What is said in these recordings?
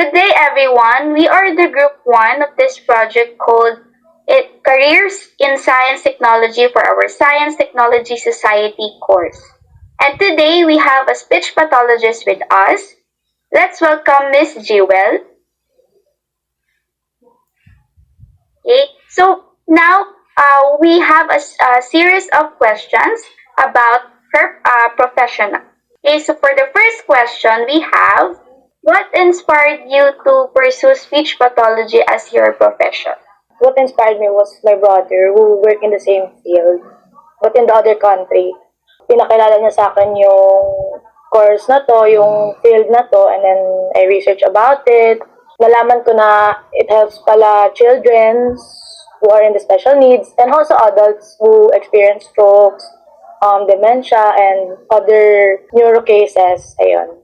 Good day, everyone. We are the group one of this project called it Careers in Science Technology for our Science Technology Society course. And today we have a speech pathologist with us. Let's welcome Miss Jewel. Okay, so now we have a series of questions about her profession. Okay, so for the first question, we have what inspired you to pursue speech pathology as your profession? What inspired me was my brother who worked in the same field but in the other country. Pinakilala niya sa akin yung course na to, yung field na to, and then I researched about it. Nalaman ko na it helps pala children who are in the special needs and also adults who experience strokes, dementia, and other neuro cases. Ayun.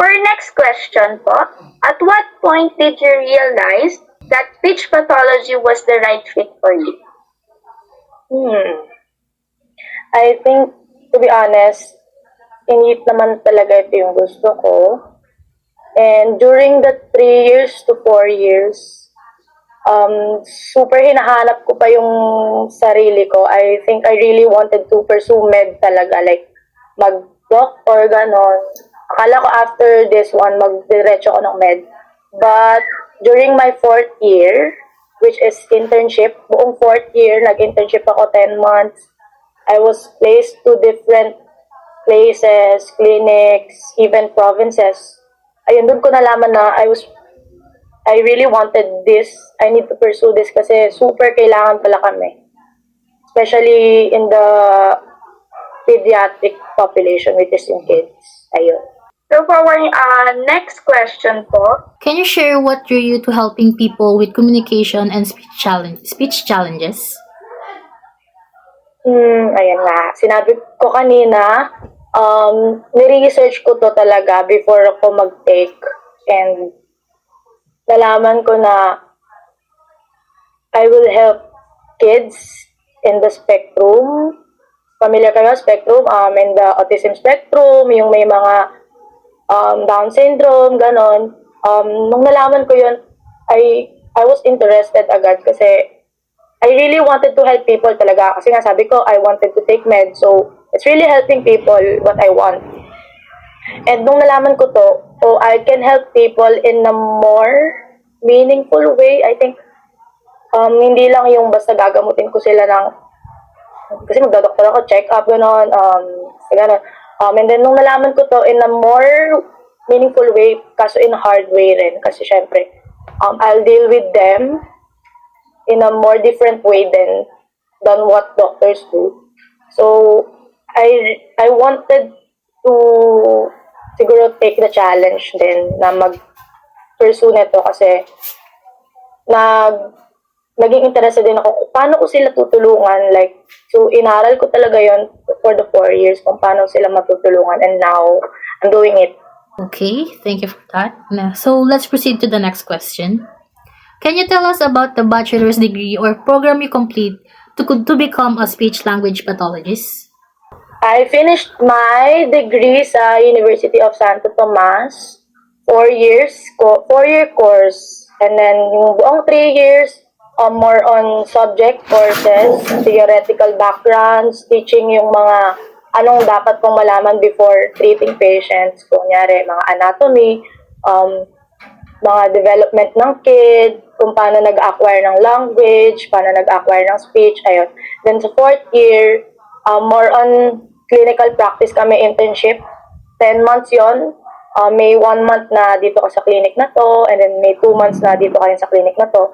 For next question po, at what point did you realize that speech pathology was the right fit for you? I think, to be honest, init naman talaga ito yung gusto ko. And during the 3 years to 4 years, super hinahanap ko pa yung sarili ko. I think I really wanted to pursue med talaga, like mag-doctor, ganon. Akala ko after this one, mag-diretso ko ng med. But during my 4th year, which is internship, buong 4th year, nag-internship ako 10 months. I was placed to different places, clinics, even provinces. Ayun, doon ko nalaman na I really wanted this. I need to pursue this kasi super kailangan pala kami. Especially in the pediatric population, which is in kids. Ayun. So for our next question po, Can you share what drew you to helping people with communication and speech challenges? Ayan nga. Sinabi ko kanina, ni-research ko to talaga before ako mag-take. And nalaman ko na I will help kids in the spectrum. Familiar kayo, spectrum? In the autism spectrum, yung may mga Down syndrome, ganon. Nung nalaman ko yun, I was interested agad kasi I really wanted to help people talaga. Kasi nga sabi ko, I wanted to take med. So, it's really helping people what I want. And nung nalaman ko to, so I can help people in a more meaningful way. I think, hindi lang yung basta gagamutin ko sila ng, kasi magdodoktor ako, check up, ganon, ganon. And then, nung nalaman ko to in a more meaningful way, kaso in a hard way rin. Kasi syempre, I'll deal with them in a more different way than what doctors do. So, I wanted to siguro take the challenge din na mag-pursue nito kasi naging interested din ako kung paano ko sila tutulungan. Like, so inaral ko talaga yon for the 4 years kung paano sila matutulungan, and now I'm doing it. Okay, thank you for that. So let's proceed to the next question. Can you tell us about the bachelor's degree or program you complete to become a speech language pathologist? I finished my degree sa University of Santo Tomas, 4 year course. And then yung buong 3 years, more on subject courses, theoretical backgrounds, teaching yung mga anong dapat kong malaman before treating patients. Kunyari, mga anatomy, mga development ng kid, kung paano nag-acquire ng language, paano nag-acquire ng speech, ayun. Then sa 4th year, more on clinical practice kami, internship. 10 months yon. May 1 month na dito ka sa clinic na to, and then may 2 months na dito ka rin sa clinic na to.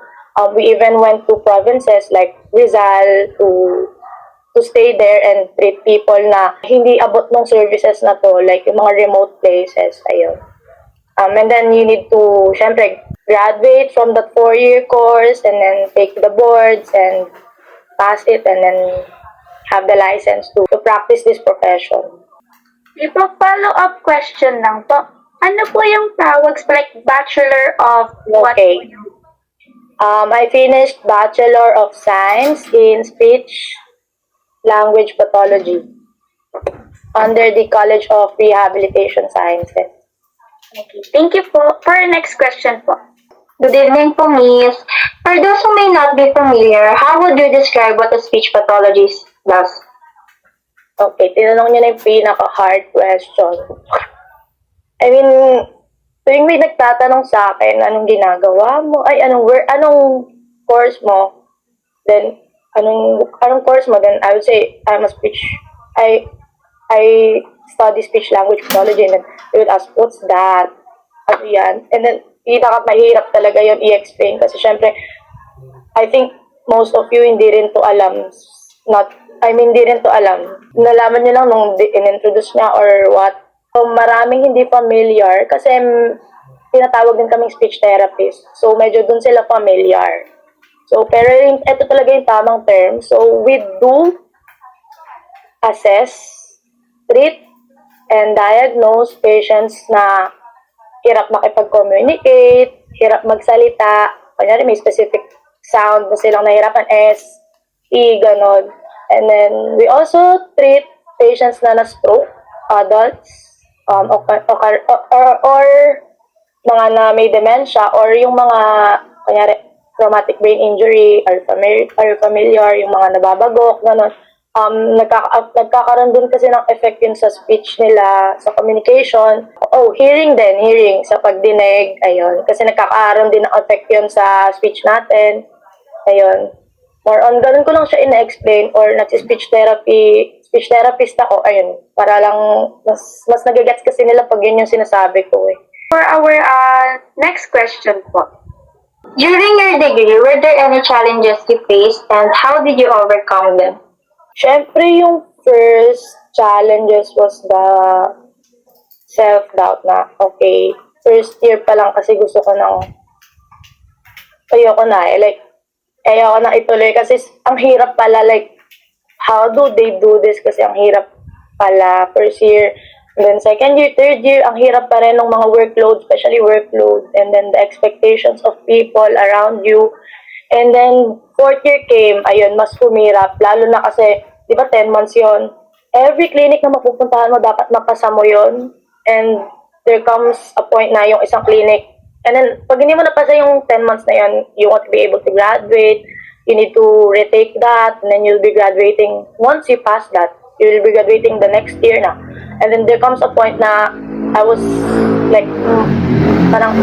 We even went to provinces like Rizal to stay there and treat people na hindi abot ng services na to, like yung mga remote places, ayun. And then you need to, syempre, graduate from that 4-year course and then take the boards and pass it and then have the license to practice this profession. Follow-up question lang po. Ano po yung tawag sa like Bachelor of what? Okay. I finished Bachelor of Science in Speech Language Pathology under the College of Rehabilitation Sciences. Okay, thank you po. For our next question po. Good evening po, Miss. For those who may not be familiar, how would you describe what a speech pathologist does? Okay, tinanong niyo na yung pinaka-hard question. I mean, tuwing may nagtatanong sa akin, anong ginagawa mo? Ay, anong course mo? Then, anong course mo? Then, I would say, I study speech language pathology. And then, they would ask, what's that? Ano yan? And then, mahirap talaga yun i-explain. Kasi, syempre, I think most of you hindi rin to alam. Hindi rin to alam. Nalaman nyo lang nung in-introduce niya or what. So, maraming hindi familiar kasi tinatawag din kaming speech therapist. So, medyo dun sila familiar. So, pero ito talaga yung tamang term. So, we do assess, treat, and diagnose patients na hirap makipag-communicate, hirap magsalita, kanyari may specific sound na silang nahirapan, S, E, ganon. And then, we also treat patients na na-stroke, adults, or mga na may dementia, or yung mga, kanyari, traumatic brain injury, are familiar, yung mga nababagok, ganon. Nagkakaroon din kasi ng effect yun sa speech nila, sa communication. Hearing sa pagdinig, ayun. Kasi nagkakaroon din ng effect yun sa speech natin. Ayun. More on, ganun ko lang siya ina-explain or speech therapist ako, ayun. Para lang, mas nagigets kasi nila pag yun yung sinasabi ko eh. For our next question po. During your degree, were there any challenges you faced and how did you overcome them? Siyempre, yung first challenges was the self-doubt na, okay, first year pa lang kasi gusto ko ayoko na ituloy kasi ang hirap pala, how do they do this kasi ang hirap pala, first year, and then second year, third year, ang hirap pa rin ng mga workload, especially workload, and then the expectations of people around you. And then, fourth year came, ayun, mas humirap. Lalo na kasi, di ba 10 months yon. Every clinic na mapupuntahan mo, dapat mapasa mo yon. And there comes a point na yung isang clinic. And then, pag hindi mo napasa yung 10 months na yon, you won't be able to graduate. You need to retake that. And then you'll be graduating. Once you pass that, you will be graduating the next year na. And then there comes a point na I was parang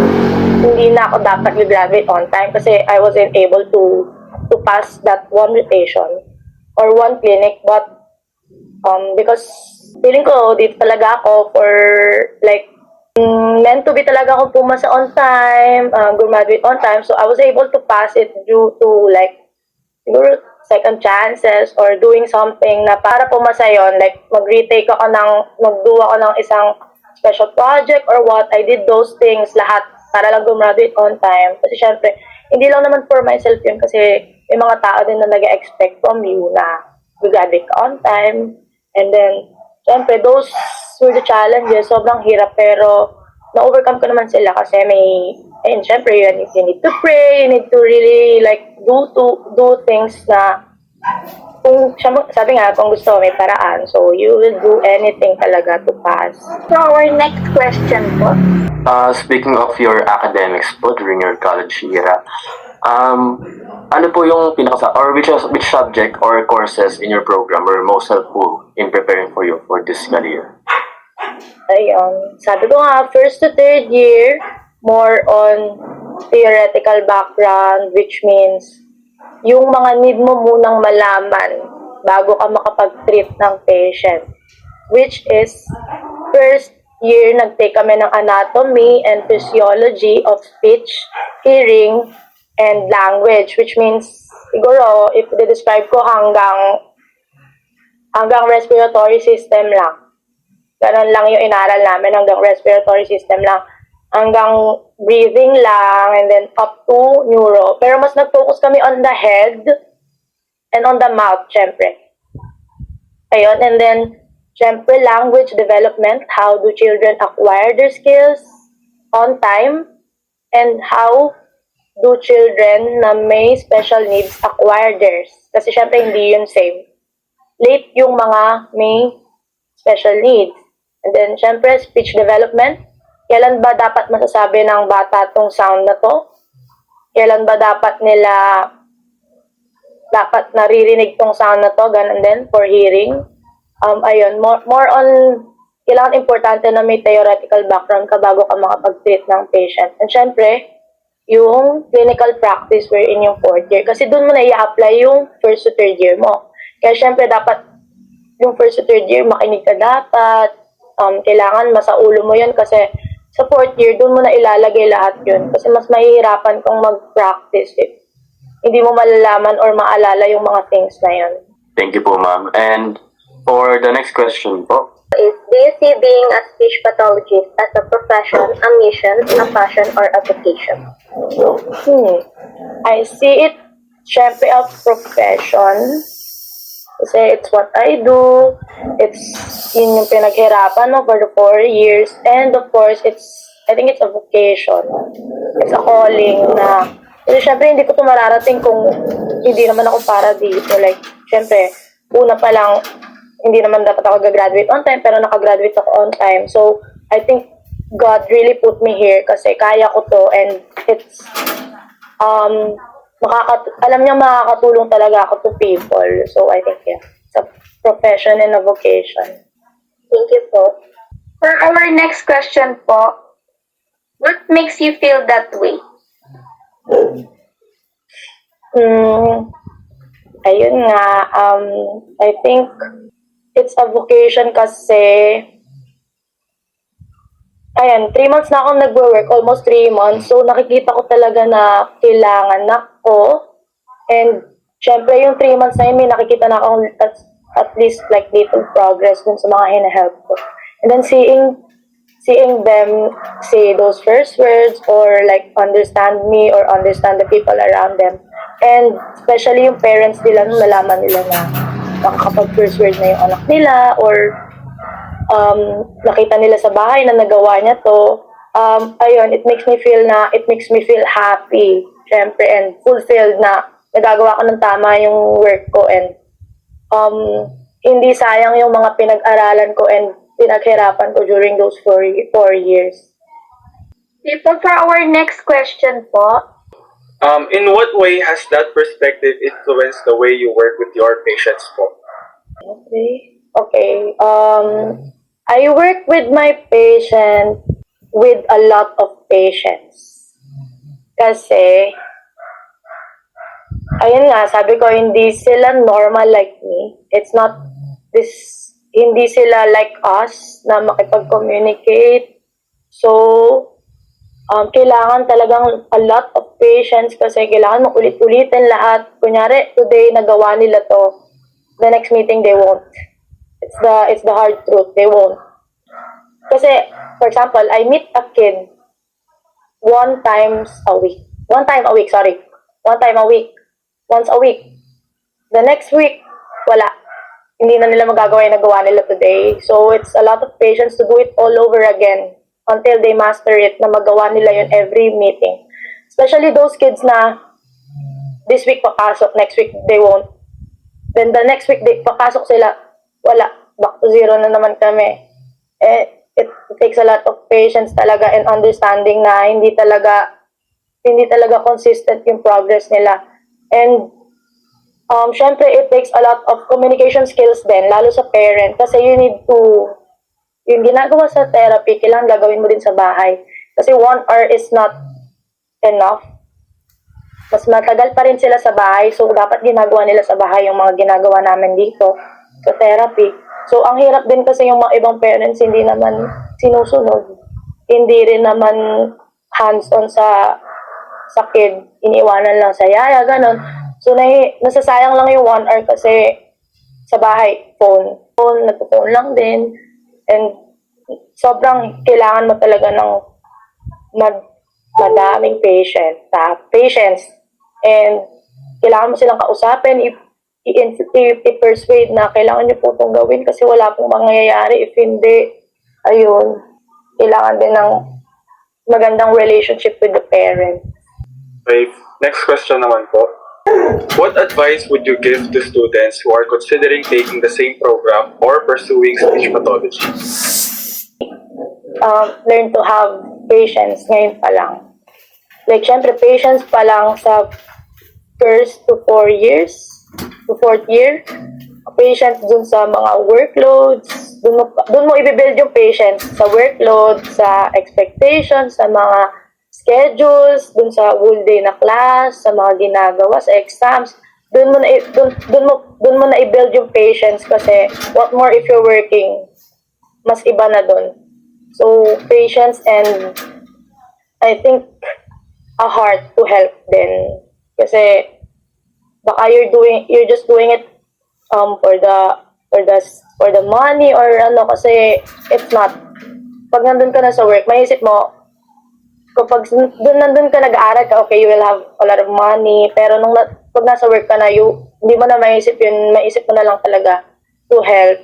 hindi na ako dapat graduate on time kasi I wasn't able to pass that one rotation or one clinic, but because feeling ko dito talaga ako for meant to be talaga ako pumasa on time, graduate on time, so I was able to pass it due to siguro second chances or doing something na para pumasa yon, magdo ako ng isang special project or what, I did those things lahat para lang graduate on time. Kasi syempre, hindi lang naman for myself yun kasi may mga tao din na nag-expect from you na graduate ka on time. And then, syempre, those were the challenges. Sobrang hirap pero na-overcome ko naman sila kasi syempre, you need to pray, you need to really do things na sabi nga, kung gusto may paraan. So, you will do anything talaga to pass. So, our next question po. Speaking of your academics po during your college era, ano po yung which subject or courses in your program were most helpful in preparing for you for this career? Ayun. Sabi ko nga, first to third year, more on theoretical background, which means yung mga need mo munang malaman bago ka makapag-treat ng patient. Which is, first year, nag-take kami ng anatomy and physiology of speech, hearing, and language. Which means, siguro, if i-describe ko hanggang respiratory system lang. Ganon lang yung inaral namin, hanggang respiratory system lang. Hanggang breathing lang, and then up to neuro. Pero mas nag-focus kami on the head and on the mouth, syempre. Ayun, and then, syempre, language development. How do children acquire their skills on time? And how do children na may special needs acquire theirs? Kasi syempre, hindi yun same. Late yung mga may special needs. And then, syempre, speech development. kailan ba dapat masasabi ng bata tong sound na to? Kailan ba dapat naririnig tong sound na to? Ganun din, for hearing. Ayun, more on, kailangan importante na may theoretical background ka bago ka makapag-treat ng patient. And syempre, yung clinical practice wherein yung 4th year. Kasi doon mo na i-apply yung 1st to 3rd year mo. Kaya syempre, dapat yung 1st to 3rd year, makinig ka dapat. Kailangan masaulo mo yun kasi sa 4th year, doon mo na ilalagay lahat yun. Kasi mas mahihirapan kung mag-practice if hindi mo malalaman or maalala yung mga things na yun. Thank you po, ma'am. And for the next question po, Do you see being a speech pathologist as a profession, a mission, a passion, or a vocation? I see it, syempre, a profession. Kasi it's what I do. It's yun yung pinaghirapan mo for the 4 years. And of course, I think it's a vocation. It's a calling na, kasi syempre, hindi ko ito mararating kung hindi naman ako para dito. Like, syempre, una pa lang, hindi naman dapat ako gagraduate on time, pero nakagraduate ako on time. So, I think God really put me here kasi kaya ko to and it's, alam niya makakatulong talaga ako to people. So, I think, yeah, it's a profession and a vocation. Thank you po. For our next question po, what makes you feel that way? Ayun nga, I think it's a vocation kasi, ayan, 3 months na akong nagwo-work, almost 3 months. So, nakikita ko talaga na kailangan ako. And, syempre, yung 3 months na yun, may nakikita na akong at least like little progress dun sa mga hinahelp ko. And then, seeing them say those first words or like understand me or understand the people around them. And, especially yung parents nila, nung nalaman nila na makakapag-first word na yung anak nila or nakita nila sa bahay na nagawa niya to, ayun, it makes me feel happy, syempre, and fulfilled na nagagawa ko ng tama yung work ko and hindi sayang yung mga pinag-aralan ko and pinaghirapan ko during those 4 years. For our next question po, In what way has that perspective influenced the way you work with your patients po? Okay. I work with my patient with a lot of patience. Kasi, ayun nga, sabi ko, hindi sila normal like me. It's not hindi sila like us na makipag-communicate. So, kailangan talagang a lot of patience kasi kailangan mo ulit-ulitin lahat. Kunyari, today nagawa nila to, the next meeting they won't. It's the hard truth, they won't. Kasi, for example, I meet a kid one time a week. Once a week. The next week, wala. Hindi na nila magagawa yung nagawa nila today. So, it's a lot of patience to do it all over again until they master it, na magawa nila yun every meeting. Especially those kids na this week papasok, next week they won't. Then the next week papasok sila, wala, back to zero na naman kami. It takes a lot of patience talaga and understanding na hindi talaga consistent yung progress nila. And syempre it takes a lot of communication skills din, lalo sa parent, kasi you need to, yung ginagawa sa therapy, kailangan gagawin mo din sa bahay. Kasi 1 hour is not enough. Mas matagal pa rin sila sa bahay, so dapat ginagawa nila sa bahay yung mga ginagawa namin dito sa therapy. So, ang hirap din kasi yung mga ibang parents hindi naman sinusunod. Hindi rin naman hands-on sa kid. Iniiwanan lang sa yaya, ganon. So, nasasayang lang yung 1 hour kasi sa bahay, phone, nagpo-phone lang din. And sobrang kailangan mo talaga ng madaming patience. And kailangan mo silang kausapin, i-persuade na kailangan nyo po itong gawin kasi wala pong mangyayari if hindi. Ayun, kailangan din ng magandang relationship with the parent. Okay, next question naman po. What advice would you give to students who are considering taking the same program or pursuing speech pathology? learn to have patience ngayon pa lang. Like, syempre, patience pa lang sa first to 4 years, to fourth year. Patience dun sa mga workloads. Dun mo i-build yung patience sa workload, sa expectations, sa mga schedules, dun sa whole day na class, sa mga ginagawa, sa exams. Dun mo na i-build yung patience kasi what more if you're working, mas iba na dun. So, patience and I think a heart to help din. Kasi baka you're just doing it for the money or ano, kasi it's not. Pag nandun ka na sa work, maisip mo, kapag nandun ka nag-aaral ka, okay, you will have a lot of money, pero pag nasa work ka na, hindi mo na maisip yun, maisip mo na lang talaga to help.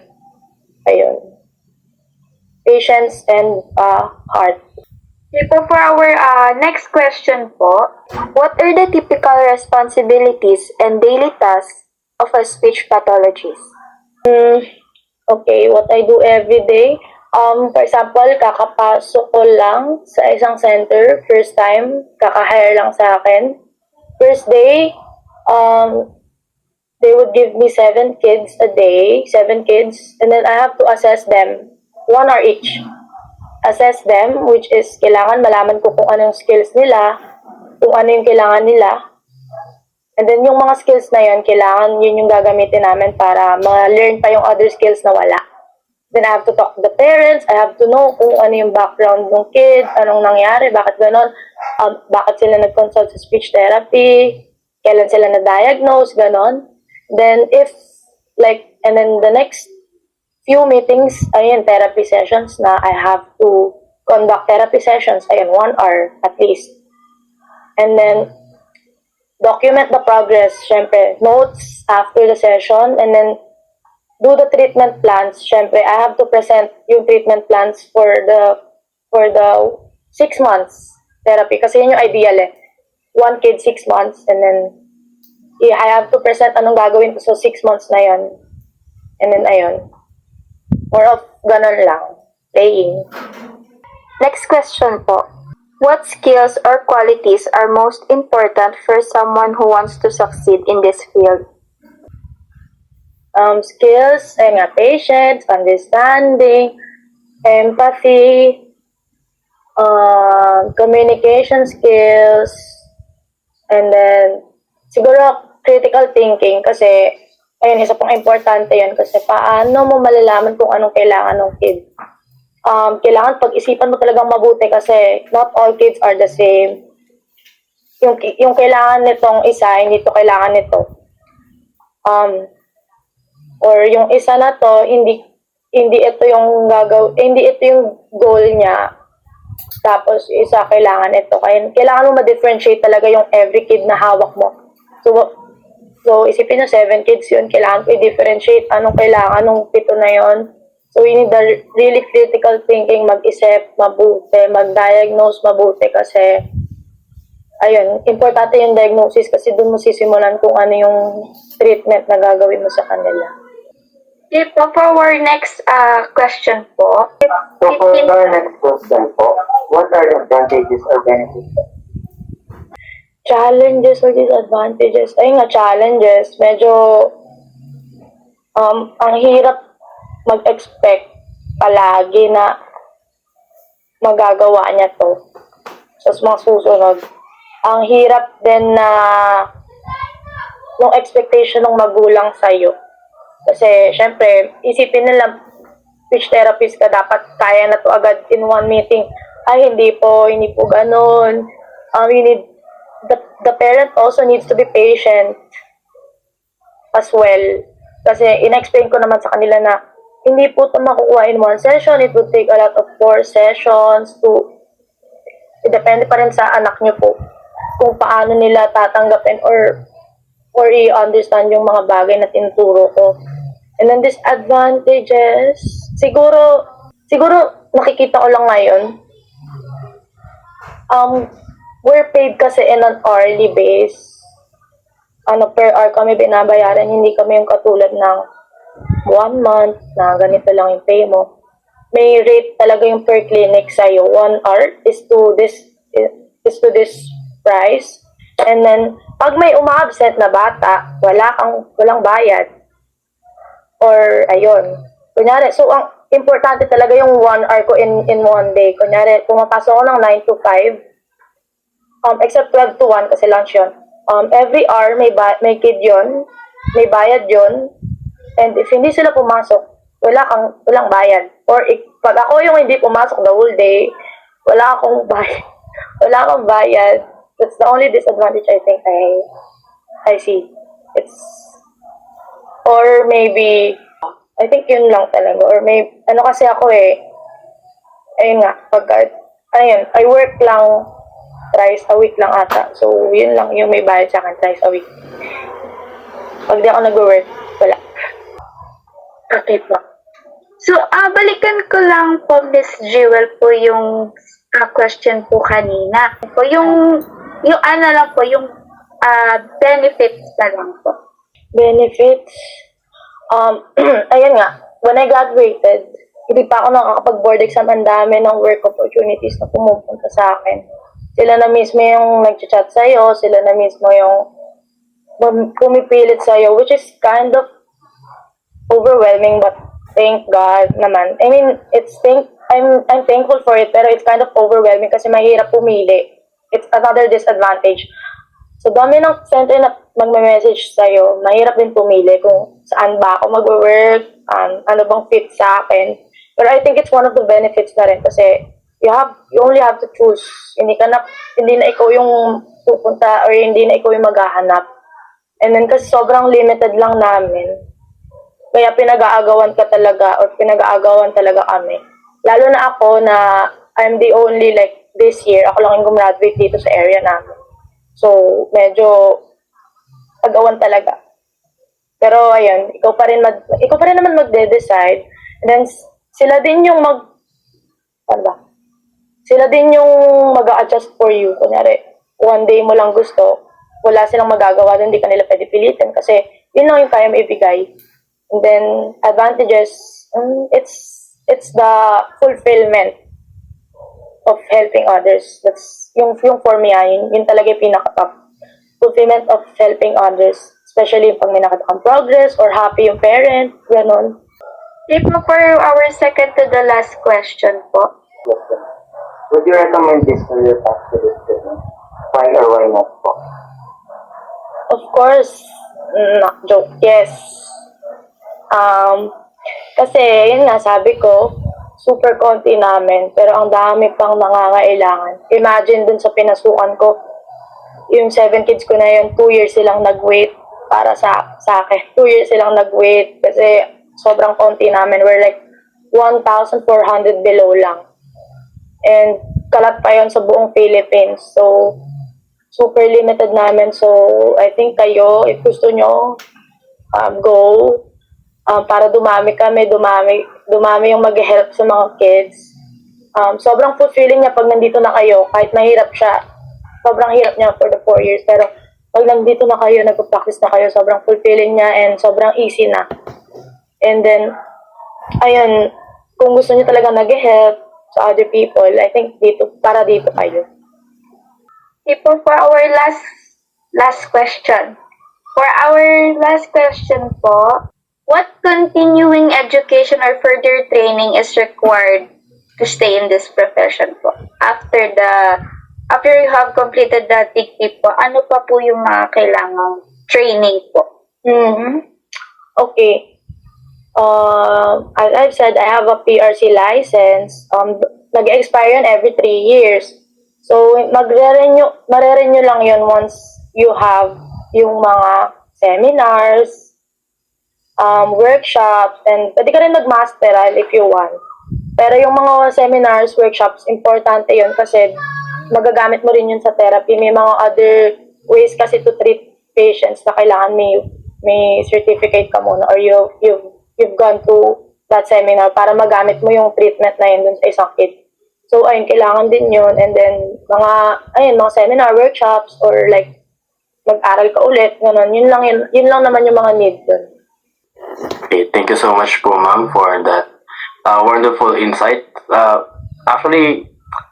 Ayun. Patience and heart. Okay po, for our next question po, what are the typical responsibilities and daily tasks of a speech pathologist? Okay, what I do every day. For example, kakapasok ko lang sa isang center, first time, kaka-hire lang sa akin. First day, they would give me 7 kids a day, 7 kids, and then I have to assess them, 1 hour each. Assess them, which is kailangan malaman ko kung anong skills nila, kung ano yung kailangan nila. And then yung mga skills na yun, kailangan yun yung gagamitin namin para ma-learn pa yung other skills na wala. Then I have to talk to the parents, I have to know kung ano yung background ng kid, anong nangyari, bakit ganon, bakit sila nag-consult sa speech therapy, kailan sila na-diagnose, ganon. Then and then the next few meetings, ayun, therapy sessions na I have to conduct therapy sessions, ayun, 1 hour at least. And then, document the progress, syempre, notes after the session, and then, do the treatment plans, syempre, I have to present yung treatment plans for the 6 months therapy, kasi yun yung ideal 1 kid, 6 months, and then, I have to present anong gagawin ko sa 6 months na yun. And then, ayun. More of ganun lang. Playing. Next question po. What skills or qualities are most important for someone who wants to succeed in this field? Skills, patience, understanding, empathy, communication skills, and then, siguro, critical thinking, kasi ayun, isa pang importante yun kasi paano mo malalaman kung anong kailangan ng kid. Kailangan pag-isipan mo talagang mabuti kasi not all kids are the same. Yung kailangan nitong isa, hindi to kailangan nito. Or yung isa na to, hindi ito yung hindi ito yung goal niya. Tapos isa kailangan ito. Kaya kailangan mo ma-differentiate talaga yung every kid na hawak mo. So, isipin na 7 kids yun, kailangan ko i-differentiate anong kailangan nung 7 na yun. So, we need the really critical thinking, mag-isip mabuti, mag-diagnose mabuti kasi, ayun, importante yung diagnosis kasi doon mo sisimulan kung ano yung treatment na gagawin mo sa kanila. Okay po, for our next question po. So for our next question po, what are the advantages or benefits? Challenges or disadvantages? Ayun nga, challenges. Medyo, ang hirap mag-expect palagi na magagawa niya to sa mga susunod. Ang hirap din na nung expectation ng magulang sa'yo. Kasi, syempre, isipin nila, speech therapist ka, dapat kaya na to agad in one meeting. Ay, hindi po ganun. You need the parent also needs to be patient as well. Kasi in-explain ko naman sa kanila na hindi po ito makukuha in one session. It would take a lot of 4 sessions depende pa rin sa anak niyo po kung paano nila tatanggapin or i-understand yung mga bagay na tinuturo ko. And then disadvantages, siguro nakikita ko lang ngayon, we're paid kasi in an hourly base. Per hour kami binabayaran, hindi kami yung katulad ng 1 month na ganito lang yung pay mo. may rate talaga yung per clinic sa'yo. 1 hour is to this price. And then, pag may uma-absent na bata, walang bayad. Or, ayun. Kunyari, so ang importante talaga yung 1 hour ko in one day. Kunyari, pumapasok ako ng 9 to 5, except 12 to 1 kasi lunch yun. Every hour may kid yun, may bayad yun, and if hindi sila pumasok, walang bayad. Or pag ako yung hindi pumasok the whole day, wala akong bayad. That's the only disadvantage I think I see. Or maybe, I think yun lang talaga. Or kasi ako ayun nga, I work lang thrice a week lang ata. So, yun lang yung may bayad sa akin, thrice a week. Pag di ako nag-work, wala. Okay po. So, balikan ko lang po, Miss Jewel, po yung question po kanina. Po, yung ano lang po, yung benefits na lang po. Benefits? Ayun nga, when I graduated, hindi pa ako nakakapag-board exam. Ang dami ng work opportunities na pumupunta sa akin. Sila na mismo yung nag-chat sa'yo, sila na mismo yung pumipilit sa'yo, which is kind of overwhelming, but thank God naman. I mean, I'm thankful for it, pero it's kind of overwhelming kasi mahirap pumili. It's another disadvantage. So, dami ng center na magme-message sa'yo, mahirap din pumili kung saan ba ako mag-work, ano bang fit sa akin. Pero I think it's one of the benefits na rin kasi you only have to choose. Hindi na ikaw yung pupunta or hindi na ikaw yung maghahanap. And then kasi sobrang limited lang namin, kaya pinag-aagawan talaga kami. Lalo na ako na I'm the only, like, this year, ako lang yung gumraduate dito sa area namin. So, medyo agawan talaga. Pero, ayun, ikaw pa rin naman magde-decide. And then, sila din yung mag-a-adjust for you. Kunyari, one day mo lang gusto, wala silang magagawa doon, hindi ka nila pwede pilitin kasi yun lang yung kaya maibigay. And then, advantages, it's the fulfillment of helping others. That's yung for me, yun talaga yung pinaka-top. Fulfillment of helping others. Especially pag may nakatang progress or happy yung parent, gano'n. For our second to the last question po. Would you recommend this to your past students? Why or why not po? Of course, joke, yes. Kasi, yun nga, sabi ko, super konti namin, pero ang dami pang nangangailangan. Imagine dun sa pinasukan ko, yung 7 kids ko na yun, 2 years silang nag-wait para sa akin. 2 years silang nag-wait kasi sobrang konti namin. We're like 1,400 below lang. And kalat pa yun sa buong Philippines. So, super limited namin. So, I think kayo, if gusto nyo, go. Para dumami kami, dumami yung mag-help sa mga kids. Sobrang fulfilling niya pag nandito na kayo, kahit mahirap siya. Sobrang hirap niya for the 4 years, pero pag nandito na kayo, nagpa-practice na kayo, sobrang fulfilling niya and sobrang easy na. And then, ayun, kung gusto niyo talaga nag-help sa other people, I think dito kayo. For our last question. For our last question po, what continuing education or further training is required to stay in this profession po? After you have completed the degree po, ano pa po yung mga kailangang training po? Okay. As I've said, I have a PRC license. Nag-expire yun every 3 years. So, mare-renew lang yun once you have yung mga seminars, workshops, and pwede ka rin mag-masteral if you want. Pero yung mga seminars, workshops, importante yun kasi magagamit mo rin yun sa therapy. May mga other ways kasi to treat patients na kailangan may certificate ka muna or you've gone to that seminar para magamit mo yung treatment na yun dun sa isang kid. So, ayun, kailangan din yun. And then, mga seminar, workshops, or like, mag-aral ka ulit, gano'n. Yun lang naman yung mga need dun. Okay, thank you so much po, ma'am, for that wonderful insight. Actually,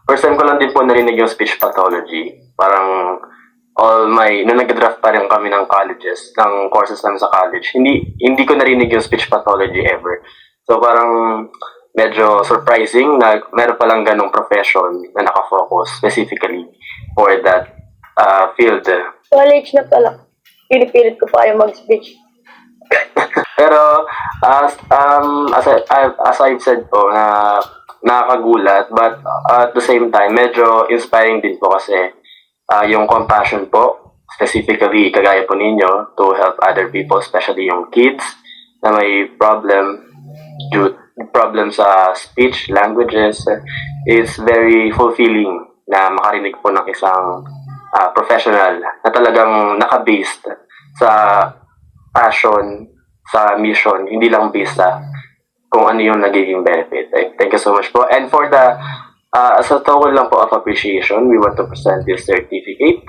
first time ko lang din po narinig yung speech pathology. Parang nung nag-draft pa rin kami ng colleges, ng courses namin sa college, hindi ko narinig yung speech pathology ever. So parang medyo surprising na meron palang ganong profession na nakafocus specifically for that field. College na pala. Pinipilit ko pa kayo mag-speech. Pero as I've said po na nakakagulat, but at the same time medyo inspiring din po kasi yung compassion po, specifically kagaya po ninyo, to help other people, especially yung kids na may problem sa speech, languages, is very fulfilling na makarinig po ng isang professional na talagang naka-based sa passion, sa mission, hindi lang based sa kung ano yung nagiging benefit. Thank you so much po. And for the as a token lang po of appreciation, we want to present this certificate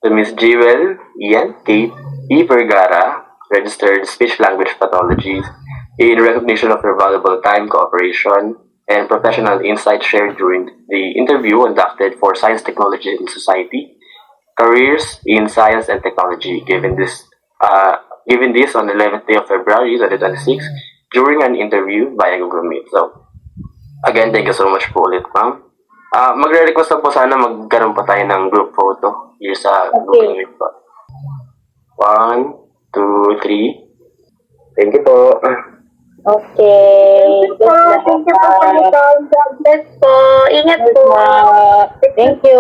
to Miss Jewel Ian Kate E. Vergara, registered speech language pathologist, in recognition of her valuable time, cooperation, and professional insight shared during the interview conducted for Science, Technology, and Society, Careers in Science and Technology, given this on the 11th day of February 2026 during an interview via Google Meet. So, again, thank you so much po ulit, ma'am. Magre-request na po sana magkaroon pa tayo ng group photo here sa Google Meet po. 1, 2, 3. Thank you po. Okay. Thank you po. God bless po. Ingat po. Thank you.